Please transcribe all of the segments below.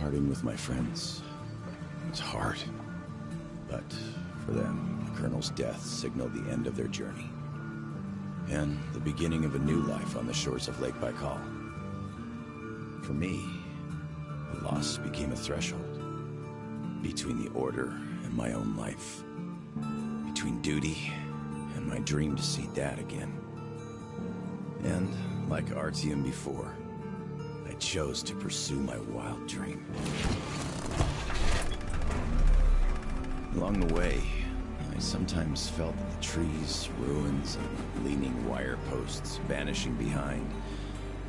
Parting with my friends was hard, but for them, the Colonel's death signaled the end of their journey, and the beginning of a new life on the shores of Lake Baikal. For me, the loss became a threshold between the Order and my own life, between duty and my dream to see Dad again. And, like Artyom before, I chose to pursue my wild dream. Along the way, I sometimes felt that the trees, ruins, and leaning wire posts vanishing behind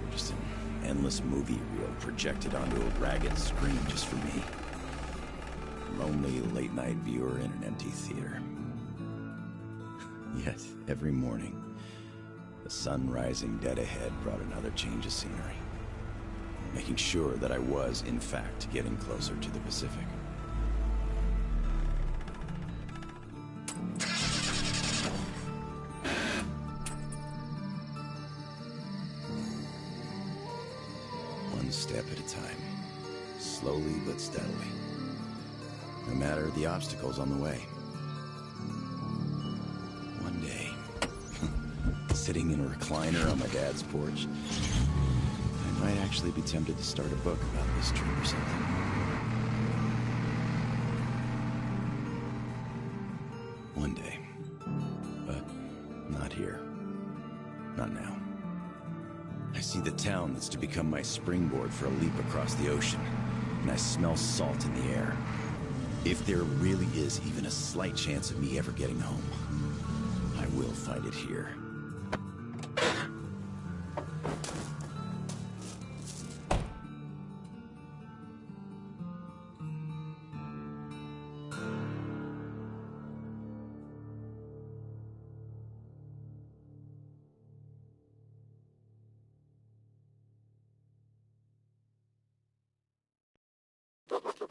were just an endless movie reel projected onto a ragged screen just for me. A lonely late-night viewer in an empty theater. Yet, every morning, the sun rising dead ahead brought another change of scenery, making sure that I was, in fact, getting closer to the Pacific. One step at a time, slowly but steadily, no matter the obstacles on the way. One day, sitting in a recliner on my dad's porch, I might actually be tempted to start a book about this trip or something. One day. But not here. Not now. I see the town that's to become my springboard for a leap across the ocean, and I smell salt in the air. If there really is even a slight chance of me ever getting home, I will find it here.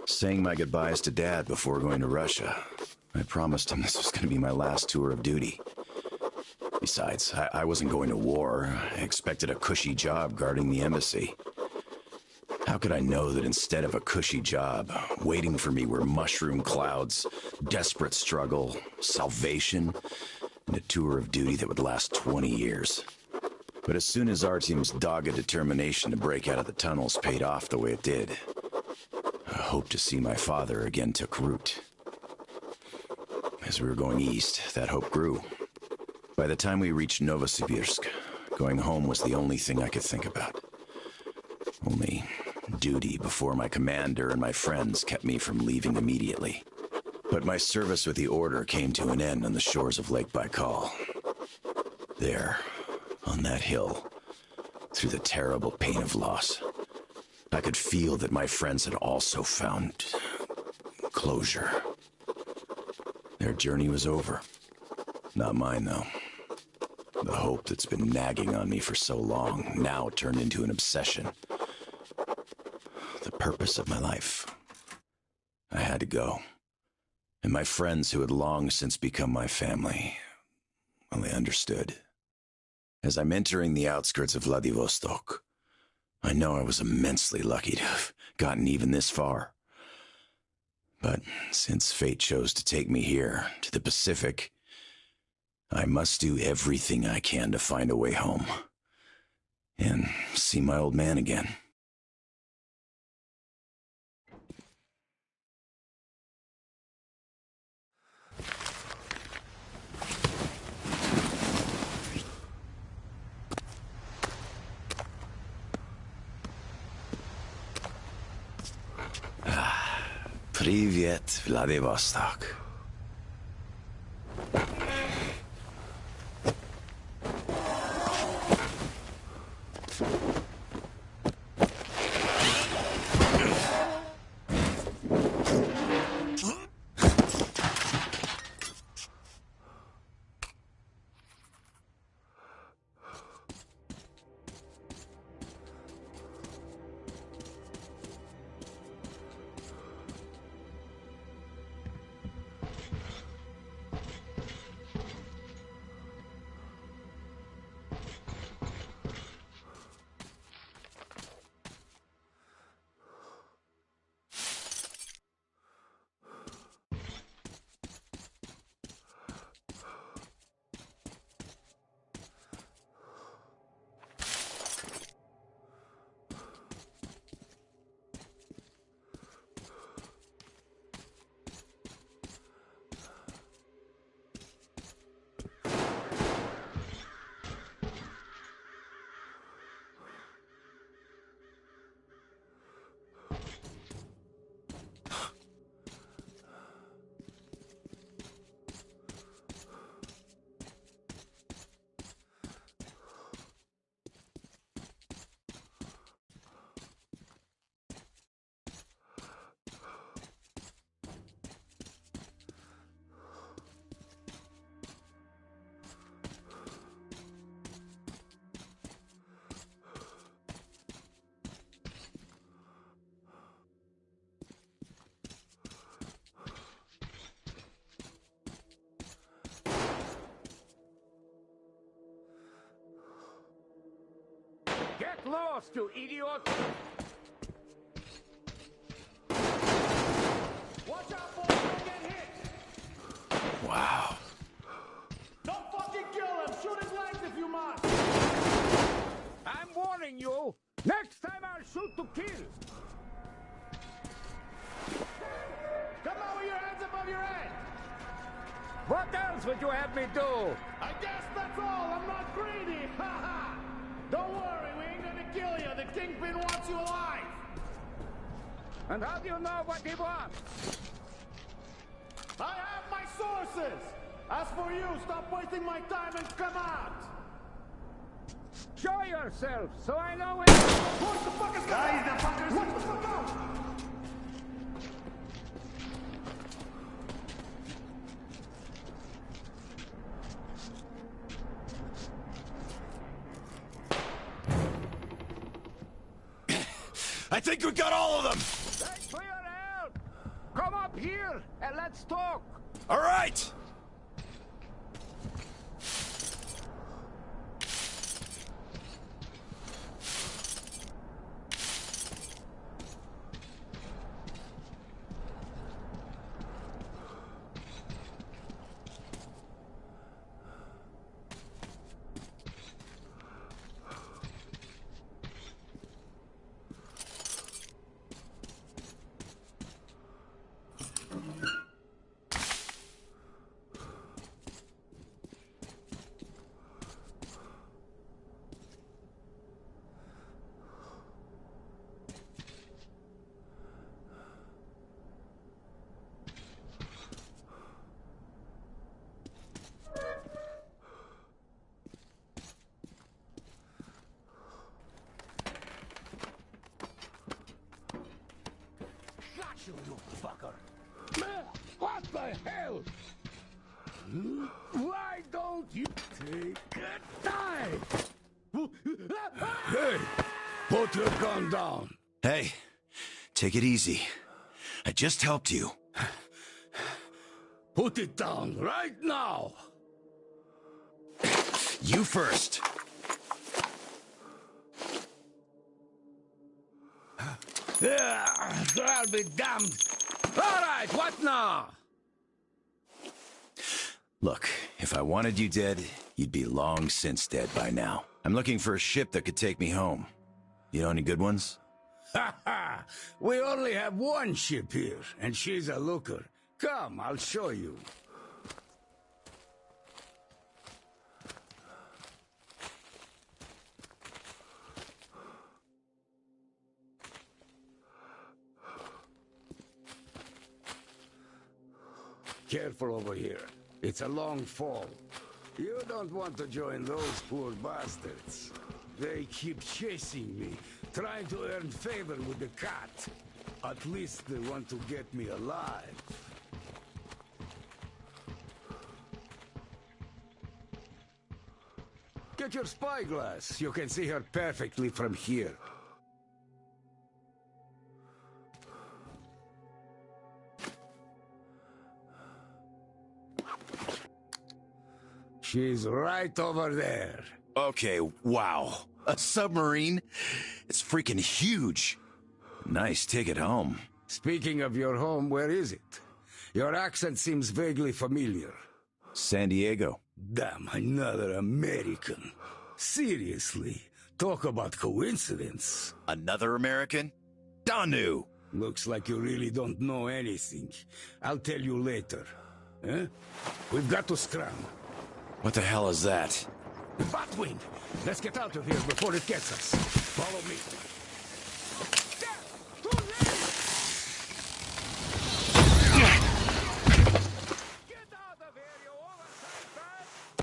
Saying my goodbyes to Dad before going to Russia, I promised him this was going to be my last tour of duty. Besides, I wasn't going to war. I expected a cushy job guarding the embassy. How could I know that instead of a cushy job, waiting for me were mushroom clouds, desperate struggle, salvation, and a tour of duty that would last 20 years? But as soon as Artyom's dogged determination to break out of the tunnels paid off the way it did, a hope to see my father again took root. As we were going east, that hope grew. By the time we reached Novosibirsk, going home was the only thing I could think about. Only duty before my commander and my friends kept me from leaving immediately. But my service with the Order came to an end on the shores of Lake Baikal. There, on that hill, through the terrible pain of loss, I could feel that my friends had also found closure. Their journey was over. Not mine, though. The hope that's been nagging on me for so long now turned into an obsession. The purpose of my life. I had to go. And my friends who had long since become my family, well, they understood. As I'm entering the outskirts of Vladivostok, I know I was immensely lucky to have gotten even this far. But since fate chose to take me here, to the Pacific, I must do everything I can to find a way home. And see my old man again. Привет, Vladivostok. Get lost, you idiot! Watch out, boys! Don't get hit! Wow. Don't fucking kill him! Shoot his legs if you must! I'm warning you! Next time I'll shoot to kill! Come on with your hands above your head! What else would you have me do? I guess that's all! I'm not greedy! Ha ha! Don't worry, we ain't gonna kill you! The Kingpin wants you alive! And how do you know what he wants? I have my sources! As for you, stop wasting my time and come out! Show yourself, so I know it! What the fuck is guys, the fuckers! What the fuck out! I think we got all of them! Thanks for your help! Come up here and let's talk! All right! You fucker! What the hell? Why don't you take a dive? Hey, put your gun down. Hey, take it easy. I just helped you. Put it down right now. You first. I'll be damned. All right, what now? Look, if I wanted you dead, you'd be long since dead by now. I'm looking for a ship that could take me home. You know any good ones? Ha ha! We only have one ship here, and she's a looker. Come, I'll show you. Careful over here. It's a long fall. You don't want to join those poor bastards. They keep chasing me, trying to earn favor with the cat. At least they want to get me alive. Get your spyglass. You can see her perfectly from here. She's right over there. Okay, wow. A submarine? It's freaking huge. Nice ticket home. Speaking of your home, where is it? Your accent seems vaguely familiar. San Diego. Damn, another American. Seriously, talk about coincidence. Another American? Danu! Looks like you really don't know anything. I'll tell you later. Huh? We've got to scram. What the hell is that? Batwing! Let's get out of here before it gets us. Follow me. Get out of here, you oversized bastard!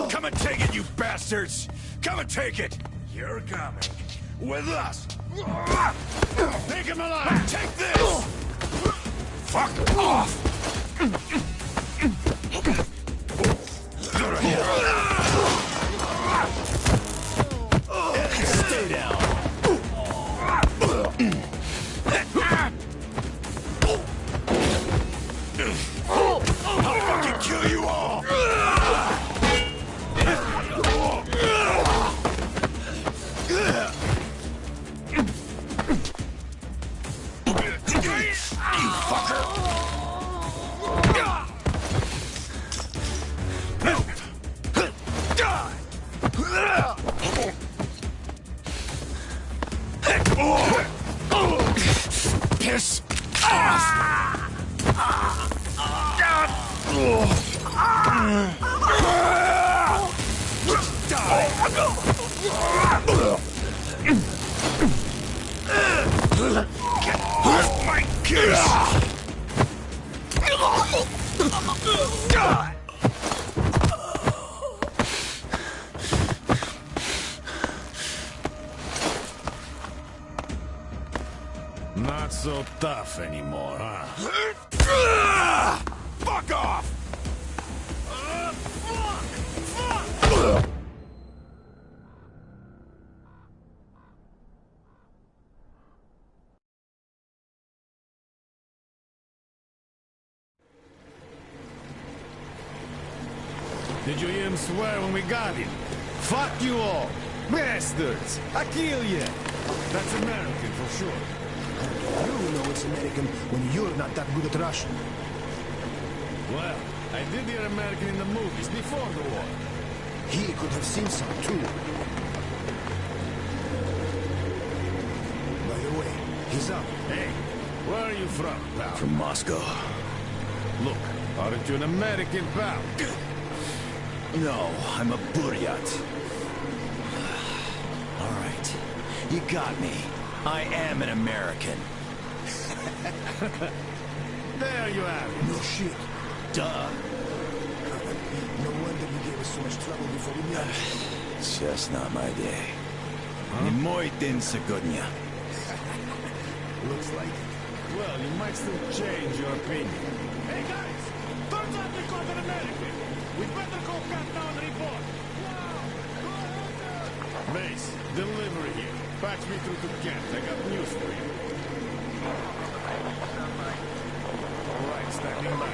Come and take it, you bastards! Come and take it! You're coming. With us! Take him alive! Take this! Fuck off! Stay down. I'll fucking kill you all! You fucker! Piss off! Get off my case! Not so tough anymore, huh? Fuck off! Did you hear him swear when we got him? Fuck you all! Bastards! I kill you! That's American for sure. You know it's American when you're not that good at Russian. Well, I did hear American in the movies before the war. He could have seen some too. By the way, he's up. Hey, where are you from, pal? From Moscow. Look, aren't you an American, pal? No, I'm a Buryat. All right, you got me. I am an American. There you have it. No shit. Duh. No wonder you gave us so much trouble before we met. It's just not my day. Не мой день сегодня. Looks like it. Well, you might still change your opinion. Hey guys! Turns out we caught an American! We better go cut down the report! Wow! Mace, delivery here. Patch me through to Kent. I got news for you. All right, standing by.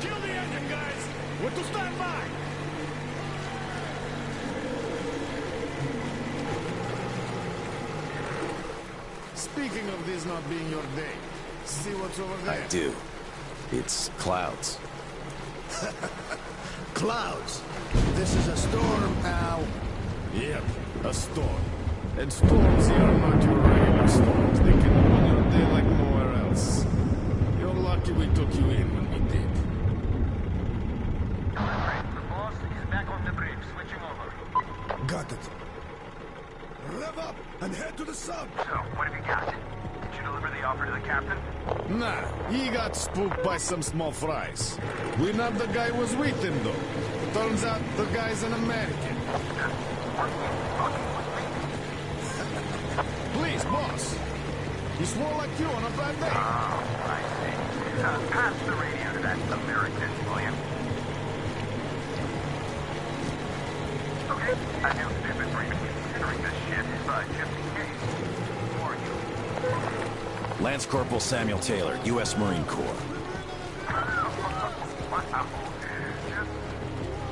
Kill the engine, guys! We're to stand by! Speaking of this not being your day, see what's over there? I do. It's clouds. Clouds. This is a storm, pal. Yep, a storm. And storms here are not your regular storms. They can ruin your day like nowhere else. You're lucky we took you in when we did. The boss is back on the bridge, switching over. Got it. Rev up and head to the sub. So, what have you got? Did you deliver the offer to the captain? Nah, he got spooked by some small fries. We nabbed the guy who was with him, though. Turns out the guy's an American. Please, boss. He swore like you on a bad day. Oh, I see. Pass the radio to that American, will you? Okay, I knew stupid for even considering this shit, but just in case. Who are you? Lance Corporal Samuel Taylor, U.S. Marine Corps. Wow. Just...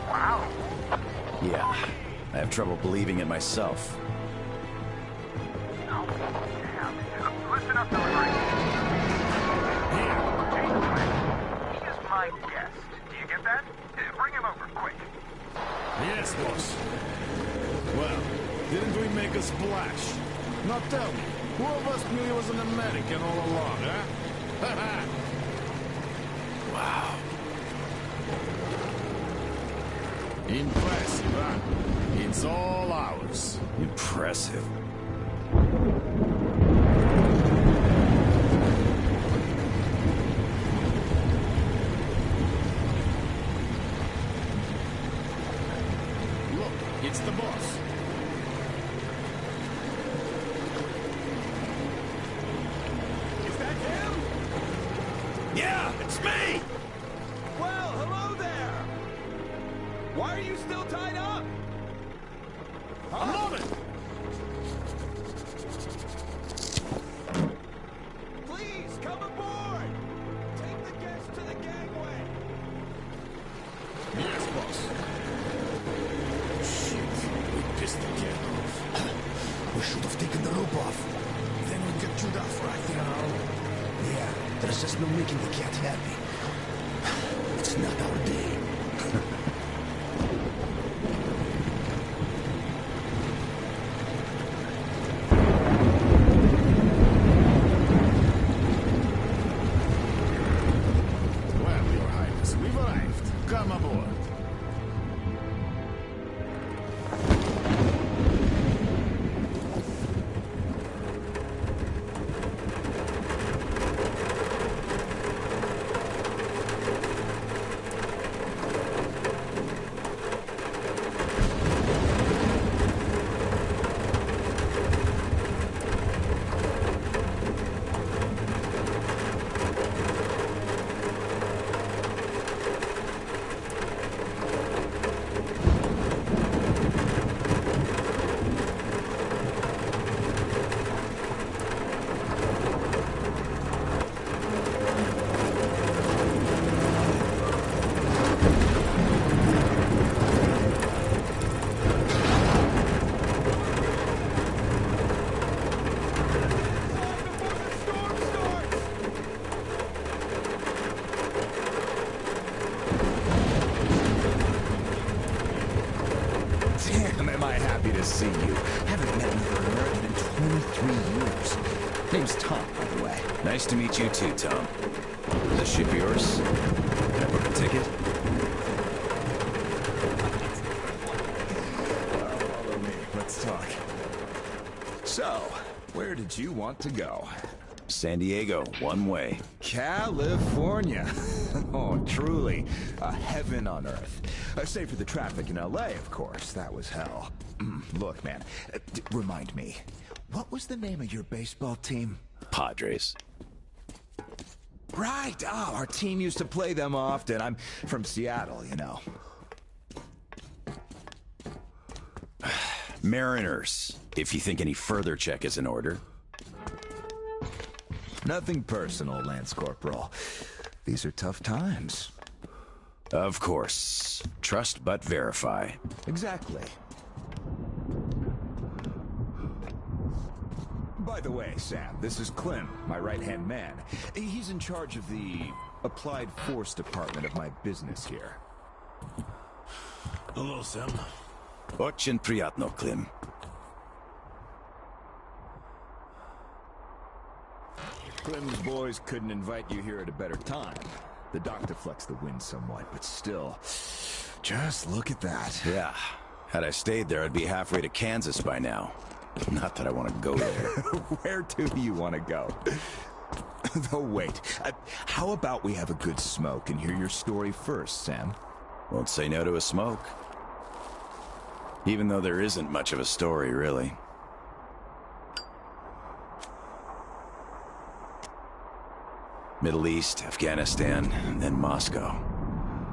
wow. Yeah, I have trouble believing it myself. Oh, damn. Listen up, delivery. Here. He is my guest. Do you get that? Bring him over, quick. Yes, boss. Well, didn't we make a splash? Now tell me, who of us knew he was an American all along, huh? Wow. Impressive, huh? It's all ours. Impressive. It's me! Well, hello there! Why are you still tied up? I'm loaded! Please, come aboard! Take the guests to the gangway! Yes, boss. Shit, we pissed the cat off. We should have taken the rope off. Then we'd get chewed off right there. Yeah, there's just no making the cat happy. It's not our day. Well, Your Highness, we've arrived. Come aboard. Damn, am I happy to see you. Haven't met another American in 23 years. Name's Tom, by the way. Nice to meet you too, Tom. Is this ship yours? Can I book a ticket? Follow me. Let's talk. So, where did you want to go? San Diego, one way. California. Oh, truly a heaven on earth. Save for the traffic in LA, of course. That was hell. Look, man, remind me, what was the name of your baseball team? Padres. Right. Oh, our team used to play them often. I'm from Seattle, you know. Mariners, if you think any further check is in order. Nothing personal, Lance Corporal. These are tough times. Of course. Trust but verify. Exactly. By the way, Sam, this is Clem, my right-hand man. He's in charge of the Applied Force department of my business here. Hello, Sam. Очень приятно, Klim. Clem's boys couldn't invite you here at a better time. The doctor flexed the wind somewhat, but still, just look at that. Yeah. Had I stayed there, I'd be halfway to Kansas by now. Not that I want to go there. Where do you want to go? Though wait, how about we have a good smoke and hear your story first, Sam? Won't say no to a smoke. Even though there isn't much of a story, really. Middle East, Afghanistan, and then Moscow.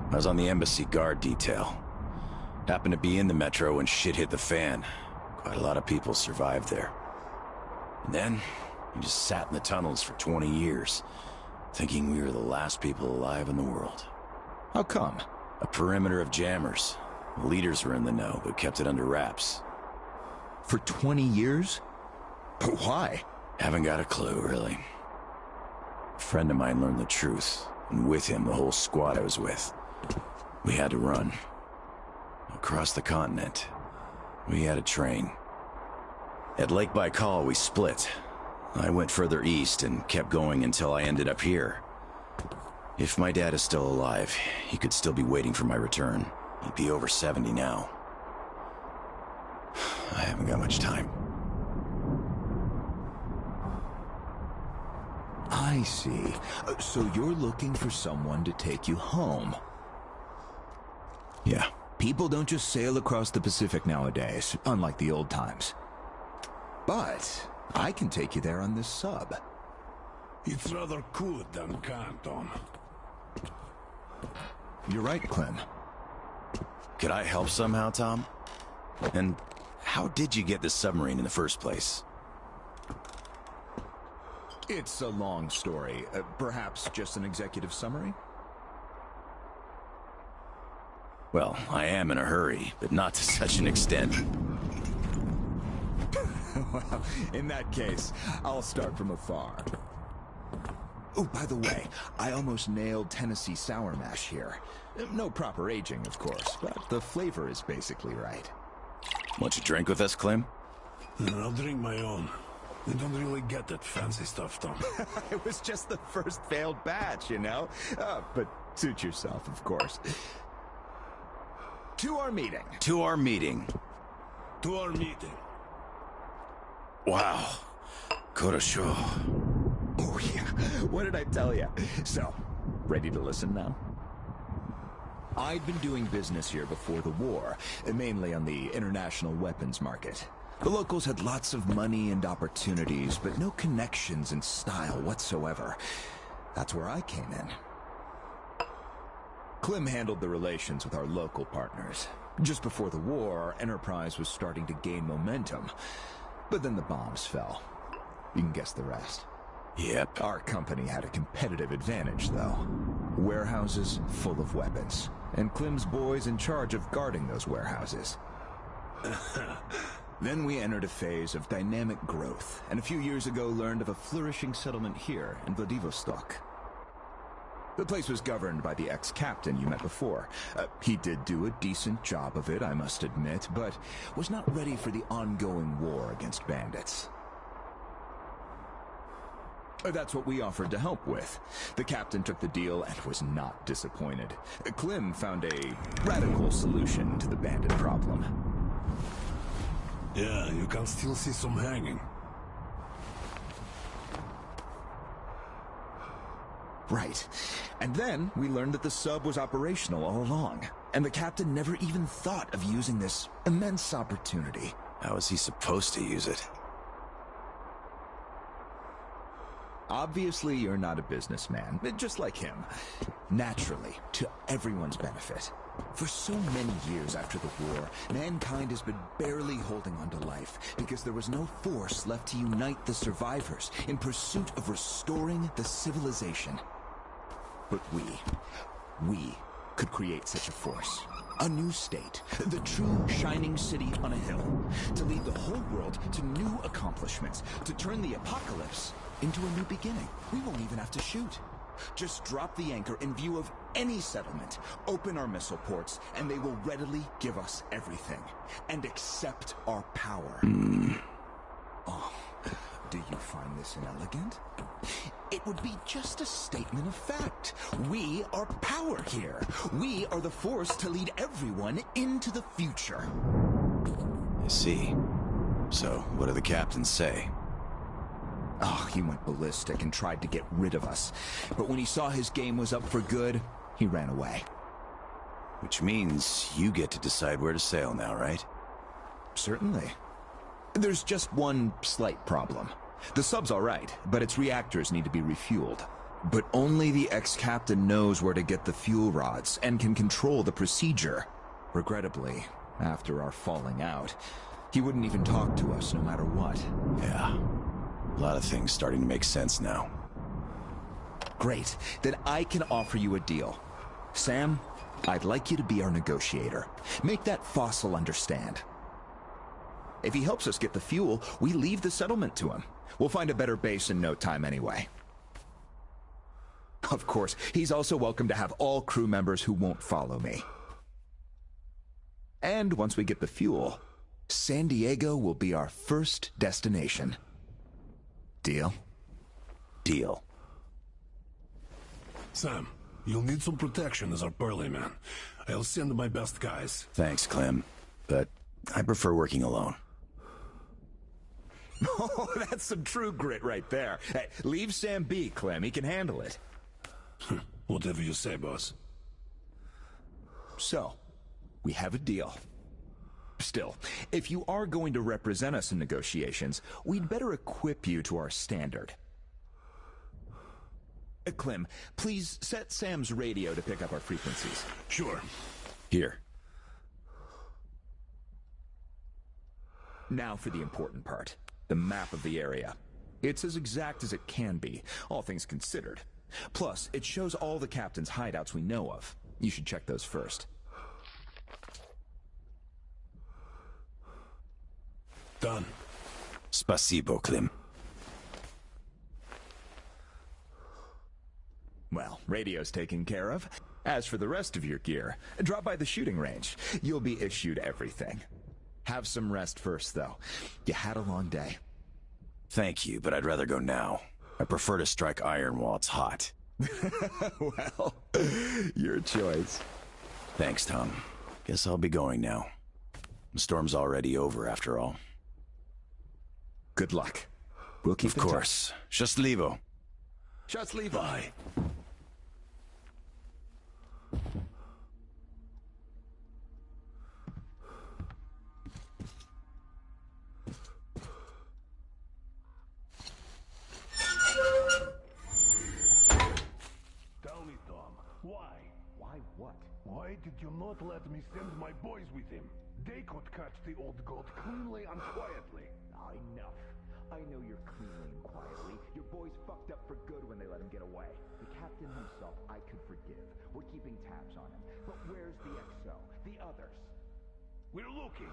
I was on the embassy guard detail. Happened to be in the metro when shit hit the fan. Quite a lot of people survived there. And then, we just sat in the tunnels for 20 years, thinking we were the last people alive in the world. How come? A perimeter of jammers. The leaders were in the know, but kept it under wraps. For 20 years? But why? Haven't got a clue, really. A friend of mine learned the truth, and with him, the whole squad I was with. We had to run. Across the continent. We had a train. At Lake Baikal, we split. I went further east and kept going until I ended up here. If my dad is still alive, he could still be waiting for my return. He'd be over 70 now. I haven't got much time. I see. So you're looking for someone to take you home. Yeah. People don't just sail across the Pacific nowadays, unlike the old times. But I can take you there on this sub. It's rather cool than Canton. You're right, Clem. Could I help somehow, Tom? And how did you get this submarine in the first place? It's a long story. Perhaps just an executive summary? Well, I am in a hurry, but not to such an extent. Well, in that case, I'll start from afar. Oh, by the way, I almost nailed Tennessee sour mash here. No proper aging, of course, but the flavor is basically right. Want you drink with us, Clem? I'll drink my own. I don't really get that fancy stuff, Tom. It was just the first failed batch, you know? But suit yourself, of course. To our meeting. To our meeting. To our meeting. Wow. Korosho. Oh, yeah. What did I tell you? So, ready to listen now? I'd been doing business here before the war, mainly on the international weapons market. The locals had lots of money and opportunities, but no connections and style whatsoever. That's where I came in. Clem handled the relations with our local partners. Just before the war, our enterprise was starting to gain momentum. But then the bombs fell. You can guess the rest. Yep. Our company had a competitive advantage, though. Warehouses full of weapons. And Clem's boys in charge of guarding those warehouses. Then we entered a phase of dynamic growth, and a few years ago learned of a flourishing settlement here in Vladivostok. The place was governed by the ex-captain you met before. He did do a decent job of it, I must admit, but was not ready for the ongoing war against bandits. That's what we offered to help with. The captain took the deal and was not disappointed. Clem found a radical solution to the bandit problem. Yeah, you can still see some hanging. Right. And then we learned that the sub was operational all along, and the captain never even thought of using this immense opportunity. How was he supposed to use it? Obviously, you're not a businessman, just like him. Naturally, to everyone's benefit. For so many years after the war, mankind has been barely holding on to life because there was no force left to unite the survivors in pursuit of restoring the civilization. But we could create such a force. A new state, the true shining city on a hill, to lead the whole world to new accomplishments, to turn the apocalypse into a new beginning. We won't even have to shoot. Just drop the anchor in view of any settlement, open our missile ports, and they will readily give us everything, and accept our power. Oh, do you find this inelegant? It would be just a statement of fact. We are power here. We are the force to lead everyone into the future. I see. So, what do the captains say? Oh, he went ballistic and tried to get rid of us. But when he saw his game was up for good, he ran away. Which means you get to decide where to sail now, right? Certainly. There's just one slight problem. The sub's all right, but its reactors need to be refueled. But only the ex-captain knows where to get the fuel rods and can control the procedure. Regrettably, after our falling out, he wouldn't even talk to us no matter what. Yeah. A lot of things starting to make sense now. Great. Then I can offer you a deal. Sam, I'd like you to be our negotiator. Make that fossil understand. If he helps us get the fuel, we leave the settlement to him. We'll find a better base in no time anyway. Of course, he's also welcome to have all crew members who won't follow me. And once we get the fuel, San Diego will be our first destination. Deal? Deal. Sam, you'll need some protection as our burly man. I'll send my best guys. Thanks, Clem. But I prefer working alone. Oh, that's some true grit right there. Hey, leave Sam be, Clem. He can handle it. Whatever you say, boss. So, we have a deal. Still, if you are going to represent us in negotiations, we'd better equip you to our standard. Clem, please set Sam's radio to pick up our frequencies. Sure. Here. Now for the important part. The map of the area. It's as exact as it can be, all things considered. Plus, it shows all the captain's hideouts we know of. You should check those first. Done. Spasibo, Klim. Well, radio's taken care of. As for the rest of your gear, drop by the shooting range. You'll be issued everything. Have some rest first, though. You had a long day. Thank you, but I'd rather go now. I prefer to strike iron while it's hot. Well, your choice. Thanks, Tom. Guess I'll be going now. The storm's already over, after all. Good luck. We'll keep Of course. Счастливо. Счастливо. Bye. Tell me, Tom, why? Why what? Why did you not let me send my boys with him? They could catch the old goat cleanly and quietly. Enough. I know you're cleanly and quietly. Your boys fucked up for good when they let him get away. The captain himself I could forgive. We're keeping tabs on him. But where's the XO? The others? We're looking.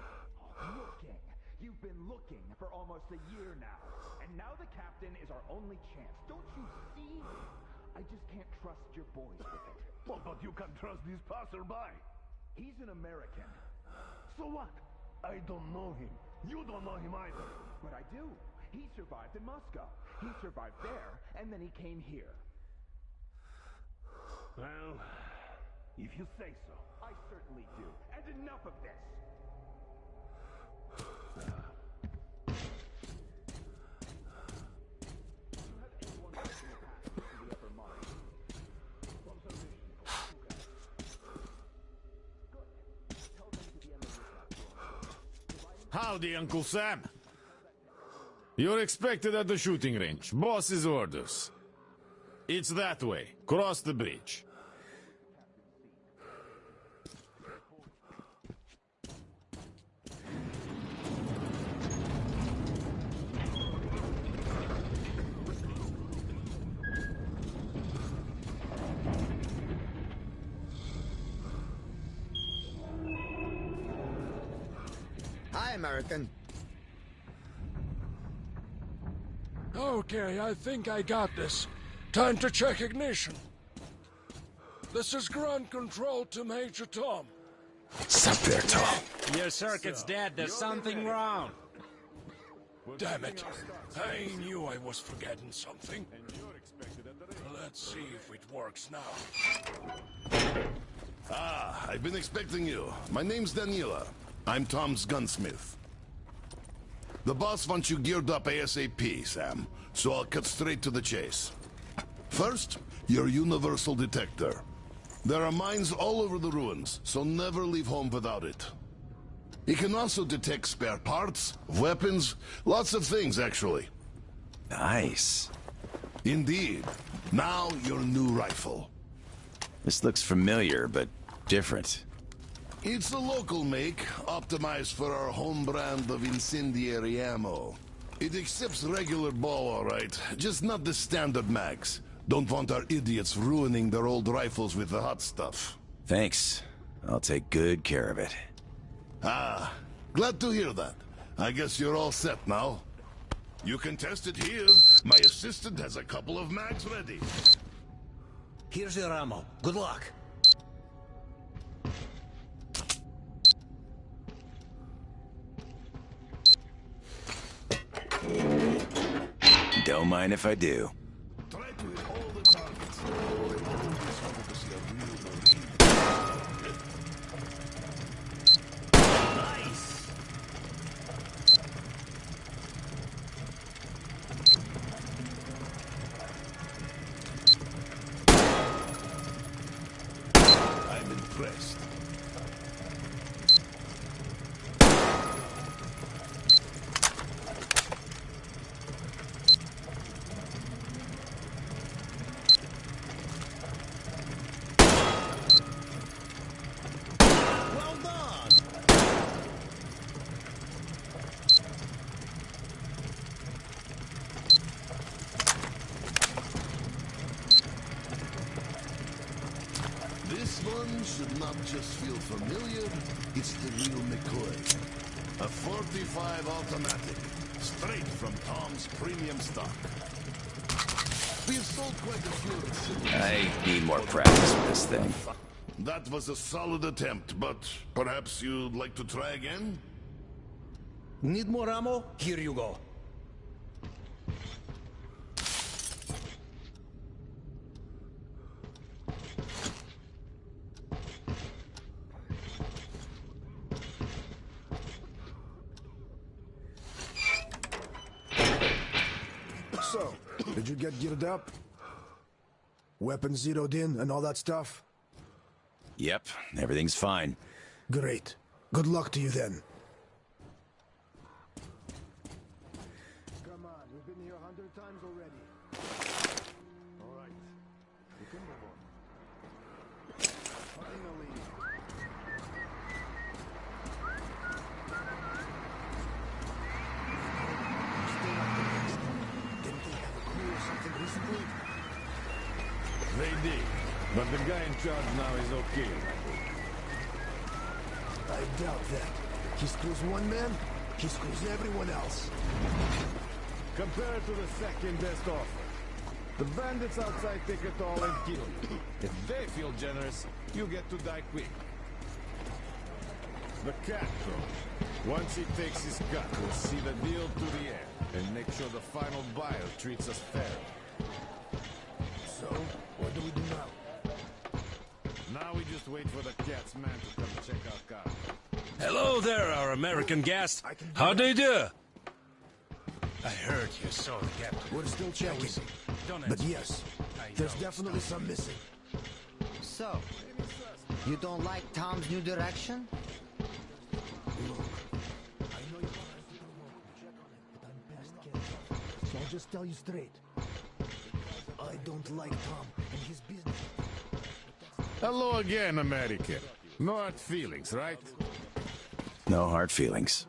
Looking. You've been looking for almost a year now. And now the captain is our only chance. Don't you see? I just can't trust your boys with it. Well, but you can trust this passerby. He's an American. So what? I don't know him. You don't know him either. But I do. He survived in Moscow. He survived there, and then he came here. Well, if you say so. I certainly do. And enough of this! Do you have anyone else in the past to the upper mine? Good. Tell them to be on the lookout. Howdy, Uncle Sam. You're expected at the shooting range. Boss's orders. It's that way. Cross the bridge. Hi, American. Okay, I think I got this. Time to check ignition. This is ground control to Major Tom. What's up there, Tom? Your circuit's dead. There's something wrong. Damn it. I knew I was forgetting something. Let's see if it works now. Ah, I've been expecting you. My name's Danila. I'm Tom's gunsmith. The boss wants you geared up ASAP, Sam, so I'll cut straight to the chase. First, your universal detector. There are mines all over the ruins, so never leave home without it. It can also detect spare parts, weapons, lots of things, actually. Nice. Indeed. Now, your new rifle. This looks familiar, but different. It's a local make, optimized for our home brand of incendiary ammo. It accepts regular ball, all right, just not the standard mags. Don't want our idiots ruining their old rifles with the hot stuff. Thanks. I'll take good care of it. Ah, glad to hear that. I guess you're all set now. You can test it here. My assistant has a couple of mags ready. Here's your ammo. Good luck. Don't mind if I do. Try to hit all the targets. Just wanted to see a real Marine. Nice! I'm impressed. gun should not just feel familiar, it's the real McCoy. A 45 automatic, straight from Tom's premium stock. We've sold quite a few of the city. I need more practice with this thing. That was a solid attempt, but perhaps you'd like to try again? Need more ammo? Here you go. So, did you get geared up? Weapons zeroed in and all that stuff? Yep, everything's fine. Great. Good luck to you then. Come on, we've been here 100 times already. All right, we can move on. Finally. Didn't they have a coup or something recently? They did. But the guy in charge now is okay. I doubt that. He screws one man, he screws everyone else. Compared to the second best offer. The bandits outside take it all and kill you. If they feel generous, you get to die quick. The cat, though. Once he takes his cut, we'll see the deal to the end and make sure the final buyer treats us fair. So, what do we do now? Now we just wait for the cat's man to come check our car. Hello there, our American guest. How do you do? I heard you saw the captain. We're still checking. But yes, there's definitely some missing. So, you don't like Tom's new direction? Look, I know you want us to promote and check on it, but I'm past getting. So I'll just tell you straight. I don't like Tom and his business. Hello again, American. No hard feelings, right? No hard feelings.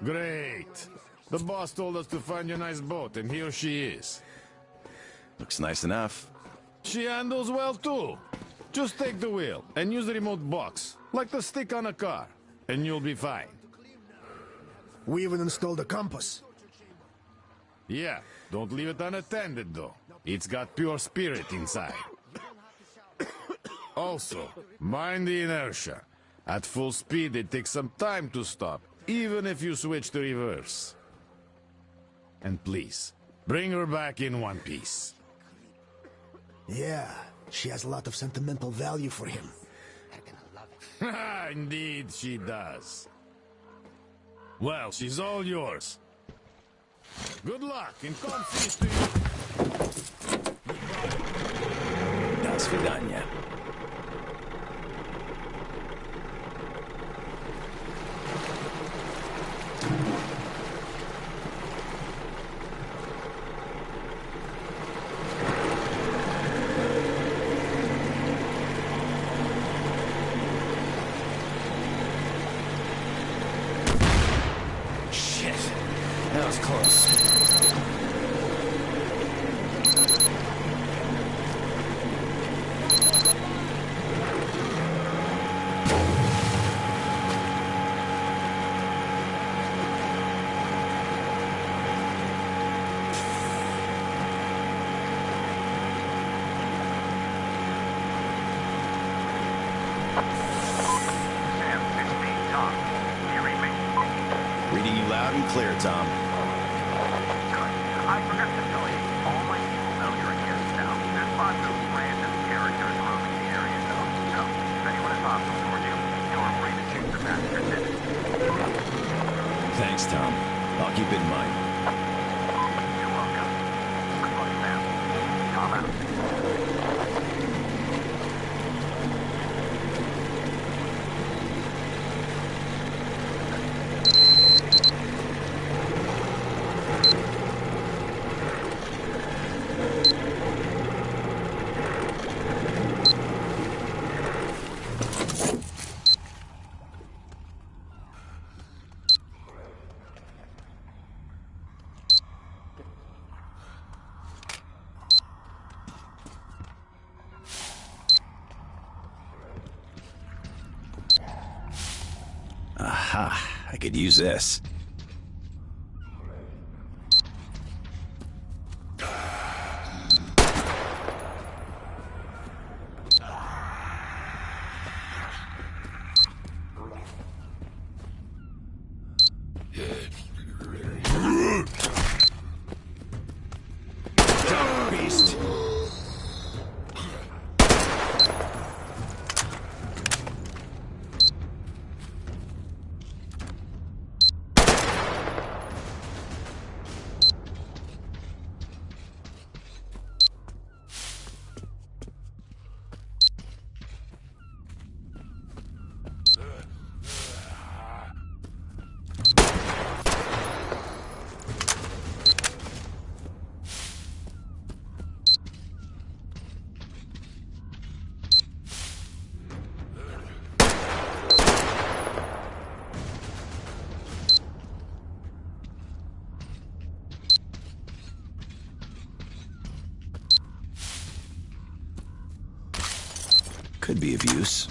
Great. The boss told us to find you a nice boat, and here she is. Looks nice enough. She handles well, too. Just take the wheel and use the remote box, like the stick on a car, and you'll be fine. We even installed a compass. Yeah, don't leave it unattended, though. It's got pure spirit inside. Also, mind the inertia. At full speed, it takes some time to stop, even if you switch to reverse. And please, bring her back in one piece. Yeah, she has a lot of sentimental value for him. Indeed, she does. Well, she's all yours. Good luck and come feast to you. До свидания. Shit, that was close. Reading you loud and clear, Tom. I forgot to tell you, all my people know you're a guest now. There's lots of random characters roaming the area, though. So, if anyone is hostile toward you, feel free to shoot the bastards in. Thanks, Tom. I'll keep it in mind. You're welcome. Good luck, Sam. Tom out. Aha, I could use this. Beast. Could be of use.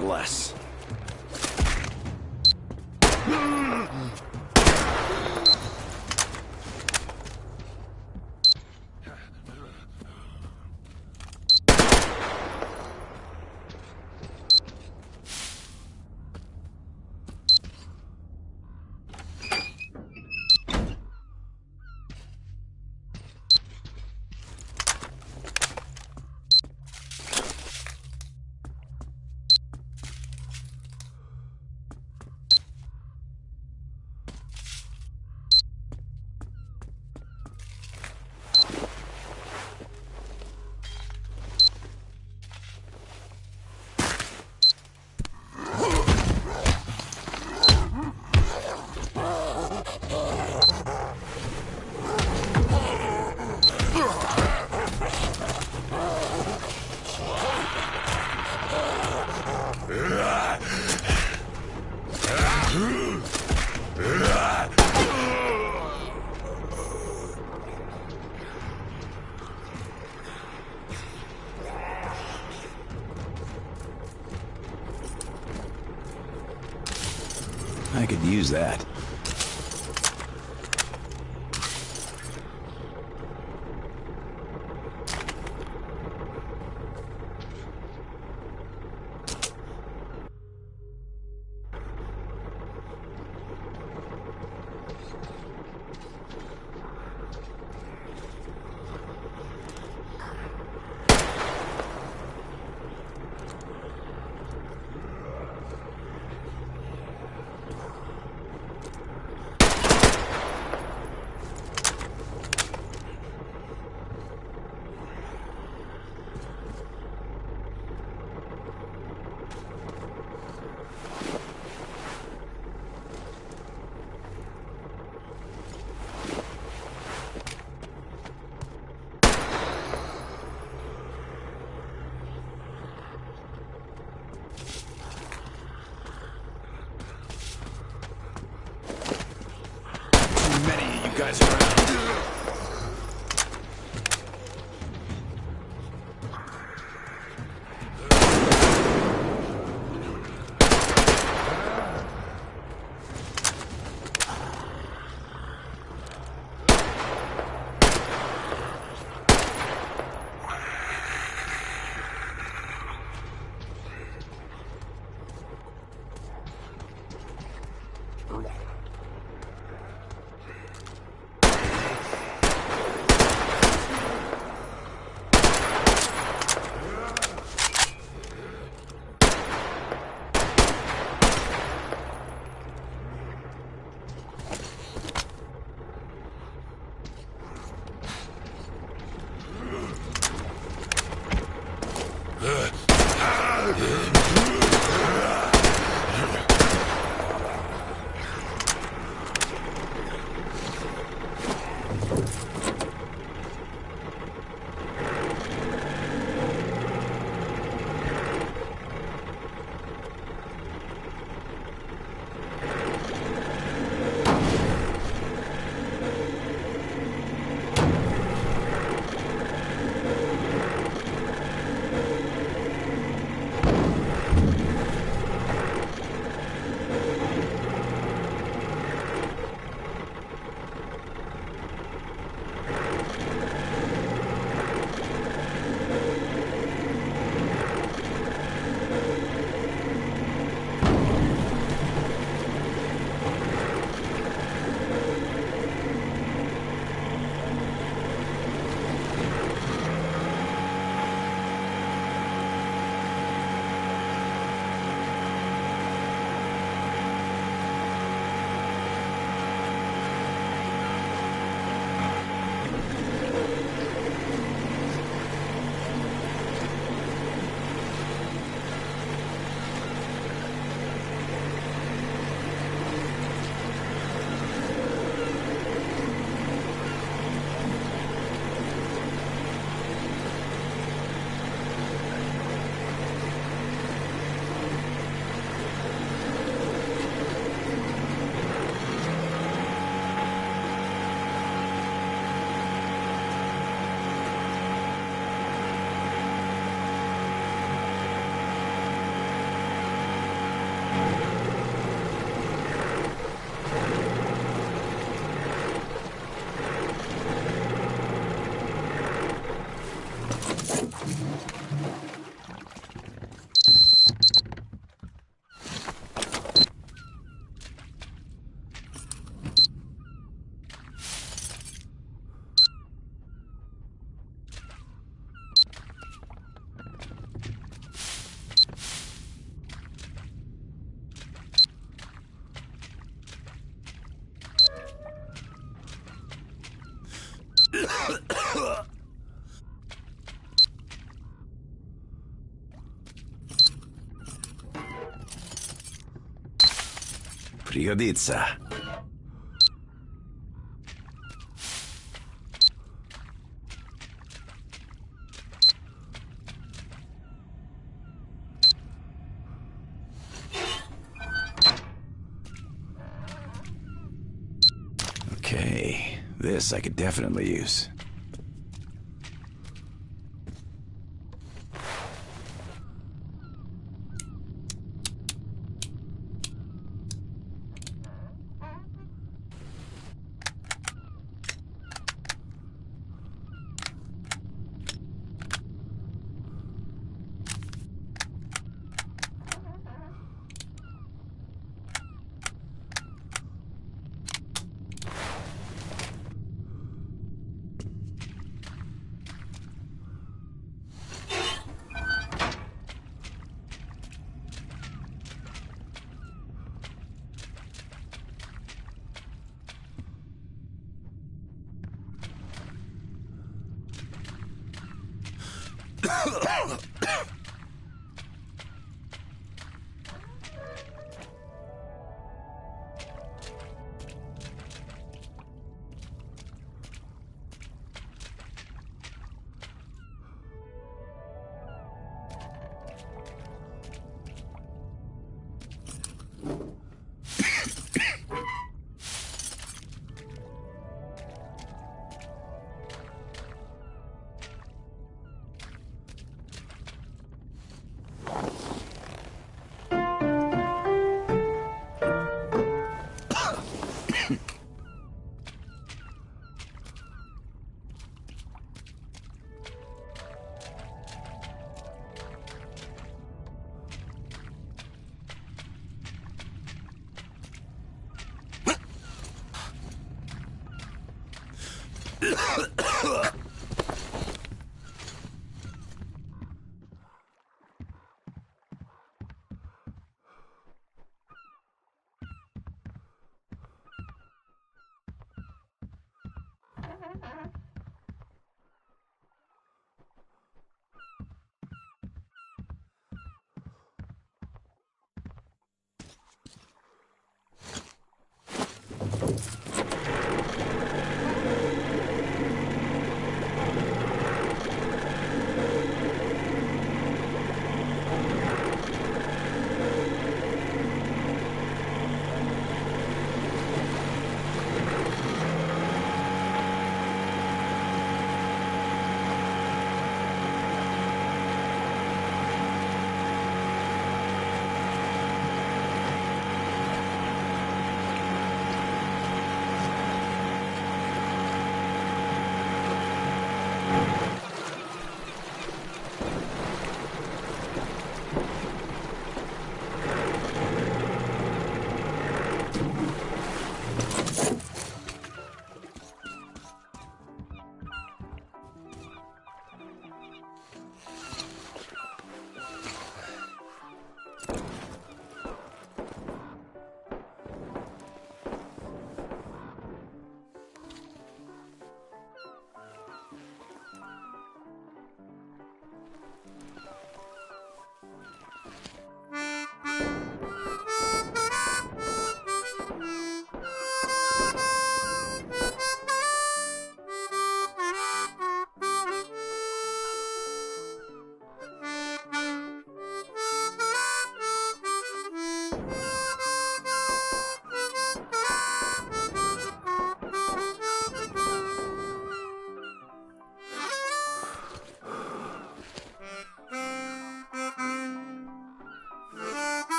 Less. I could use that. Пригодится. Okay, this I could definitely use.